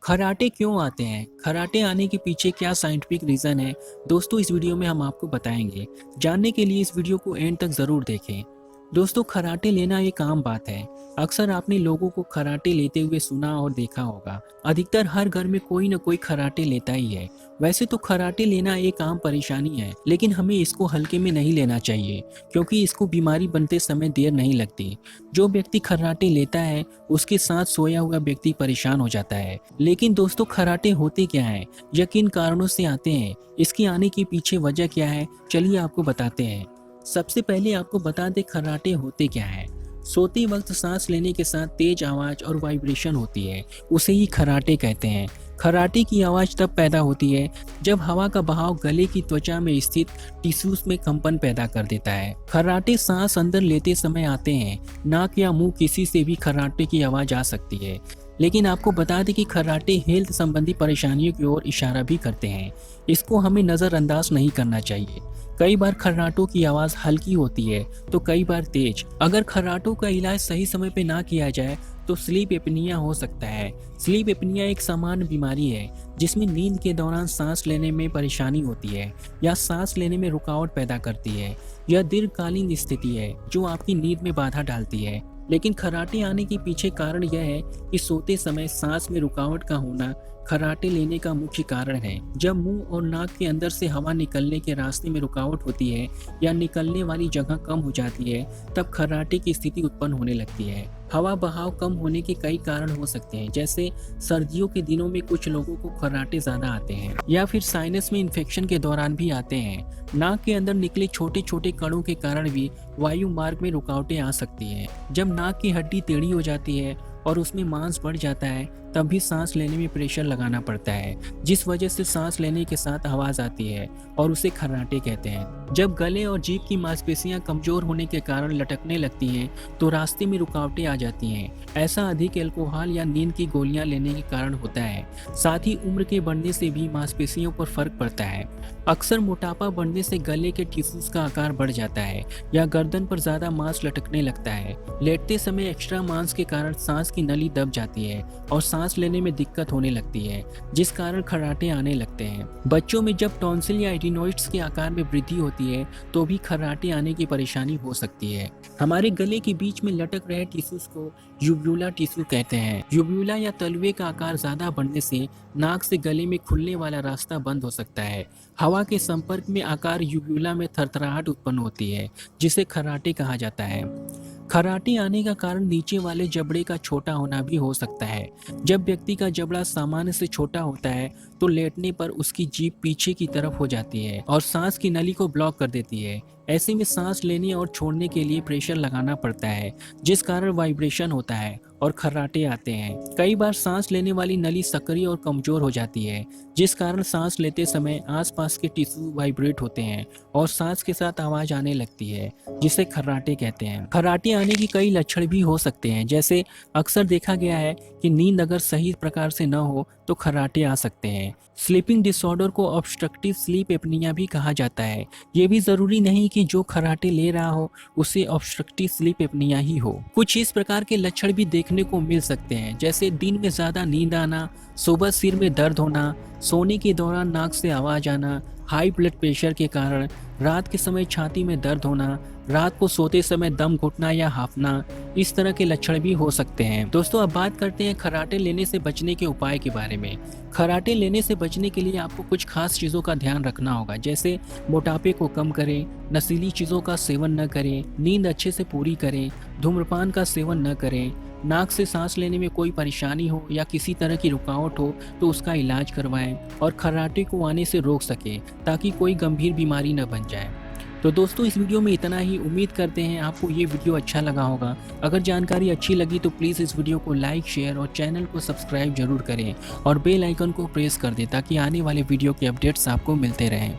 खराटे क्यों आते हैं? खराटे आने के पीछे क्या साइंटिफिक रीज़न है? दोस्तों इस वीडियो में हम आपको बताएंगे। जानने के लिए इस वीडियो को एंड तक ज़रूर देखें। दोस्तों खराटे लेना एक आम बात है। अक्सर आपने लोगों को खराटे लेते हुए सुना और देखा होगा। अधिकतर हर घर में कोई न कोई खराटे लेता ही है। वैसे तो खराटे लेना एक आम परेशानी है, लेकिन हमें इसको हल्के में नहीं लेना चाहिए, क्योंकि इसको बीमारी बनते समय देर नहीं लगती। जो व्यक्ति खराटे लेता है उसके साथ सोया हुआ व्यक्ति परेशान हो जाता है। लेकिन दोस्तों खराटे होते क्या हैं? या किन कारणों से आते हैं? इसके आने के पीछे वजह क्या है? चलिए आपको बताते हैं। सबसे पहले आपको बता दें खराटे होते क्या हैं। सोते वक्त सांस लेने के साथ तेज आवाज और वाइब्रेशन होती है, उसे ही खराटे कहते हैं। खराटे की आवाज तब पैदा होती है जब हवा का बहाव गले की त्वचा में स्थित टिश्यूज में कंपन पैदा कर देता है। खराटे सांस अंदर लेते समय आते हैं। नाक या मुंह किसी से भी खराटे की आवाज आ सकती है। लेकिन आपको बता दें कि खराटे हेल्थ संबंधी परेशानियों की ओर इशारा भी करते हैं। इसको हमें नज़रअंदाज नहीं करना चाहिए। कई बार खर्राटों की आवाज़ हल्की होती है तो कई बार तेज। अगर खर्राटों का इलाज सही समय पे ना किया जाए तो स्लीप एपनिया हो सकता है। स्लीप एपनिया एक सामान्य बीमारी है जिसमें नींद के दौरान सांस लेने में परेशानी होती है या सांस लेने में रुकावट पैदा करती है। यह दीर्घकालीन स्थिति है जो आपकी नींद में बाधा डालती है। लेकिन खराटे आने के पीछे कारण यह है कि सोते समय सांस में रुकावट का होना खराटे लेने का मुख्य कारण है। जब मुंह और नाक के अंदर से हवा निकलने के रास्ते में रुकावट होती है या निकलने वाली जगह कम हो जाती है, तब खराटे की स्थिति उत्पन्न होने लगती है। हवा बहाव कम होने के कई कारण हो सकते हैं, जैसे सर्दियों के दिनों में कुछ लोगों को खराटे ज्यादा आते हैं, या फिर साइनस में इन्फेक्शन के दौरान भी आते हैं। नाक के अंदर निकले छोटे छोटे कणों के कारण भी वायु मार्ग में रुकावटें आ सकती हैं। जब नाक की हड्डी टेढ़ी हो जाती है और उसमें मांस बढ़ जाता है, तब भी सांस लेने में प्रेशर लगाना पड़ता है, जिस वजह से सांस लेने के साथ आवाज आती है और उसे खर्राटे कहते हैं। जब गले और जीभ की मांसपेशियां कमजोर होने के कारण लटकने लगती हैं तो रास्ते में रुकावटें आ जाती हैं। ऐसा अधिक अल्कोहल या नींद की गोलियां लेने के कारण होता है। साथ ही उम्र के बढ़ने से भी मांसपेशियों पर फर्क पड़ता है। अक्सर मोटापा बढ़ने से गले के टिश्यूज का आकार बढ़ जाता है या गर्दन पर ज्यादा मांस लटकने लगता है। लेटते समय एक्स्ट्रा मांस के कारण सांस की नली दब जाती है और सांस लेने में दिक्कत होने लगती है, जिस कारण खर्राटे आने लगते हैं। बच्चों में जब टॉन्सिल या एडिनोइड्स के आकार में वृद्धि होती है तो भी खर्राटे आने की परेशानी हो सकती है। हमारे गले के बीच में लटक रहे टिश्यूज को यूव्यूला टिश्यू कहते हैं। यूव्यूला या तलवे का आकार ज्यादा बढ़ने से नाक से गले में खुलने वाला रास्ता बंद हो सकता है। हवा के संपर्क में आकार यूव्यूला में थरथराहट उत्पन्न होती है, जिसे खर्राटे कहा जाता है। खर्राटे आने का कारण नीचे वाले जबड़े का छोटा होना भी हो सकता है। जब व्यक्ति का जबड़ा सामान्य से छोटा होता है तो लेटने पर उसकी जीभ पीछे की तरफ हो जाती है और सांस की नली को ब्लॉक कर देती है। ऐसे में सांस लेने और छोड़ने के लिए प्रेशर लगाना पड़ता है, जिस कारण वाइब्रेशन होता है और खर्राटे आते हैं। कई बार सांस लेने वाली नली सक्रिय और कमजोर हो जाती है, जिस कारण सांस लेते समय आसपास के टिश्यू वाइब्रेट होते हैं और सांस के साथ आवाज आने लगती है, जिसे खर्राटे कहते हैं। खर्राटे आने की कई लक्षण भी हो सकते हैं, जैसे अक्सर देखा गया है कि नींद अगर सही प्रकार से न हो तो खर्राटे आ सकते हैं। स्लीपिंग डिसऑर्डर को ऑब्स्ट्रक्टिव स्लीप एपनिया भी कहा जाता है। ये भी जरूरी नहीं कि जो खर्राटे ले रहा हो उसे ऑब्स्ट्रक्टिव स्लीप एपनिया ही हो। कुछ इस प्रकार के लक्षण भी देखने को मिल सकते हैं, जैसे दिन में ज्यादा नींद आना, सुबह सिर में दर्द होना, सोने के दौरान नाक से आवाज आना, हाई ब्लड प्रेशर के कारण रात के समय छाती में दर्द होना, रात को सोते समय दम घुटना या हांफना, इस तरह के लक्षण भी हो सकते हैं। दोस्तों अब बात करते हैं खर्राटे लेने से बचने के उपाय के बारे में। खर्राटे लेने से बचने के लिए आपको कुछ खास चीज़ों का ध्यान रखना होगा, जैसे मोटापे को कम करें, नशीली चीज़ों का सेवन न करें, नींद अच्छे से पूरी करें, धूम्रपान का सेवन न करें, नाक से सांस लेने में कोई परेशानी हो या किसी तरह की रुकावट हो तो उसका इलाज करवाएं और खर्राटे को आने से रोक सकें, ताकि कोई गंभीर बीमारी न बन जाए। तो दोस्तों इस वीडियो में इतना ही। उम्मीद करते हैं आपको ये वीडियो अच्छा लगा होगा। अगर जानकारी अच्छी लगी तो प्लीज़ इस वीडियो को लाइक, शेयर और चैनल को सब्सक्राइब जरूर करें और बेल आइकन को प्रेस कर दें, ताकि आने वाले वीडियो के अपडेट्स आपको मिलते रहें।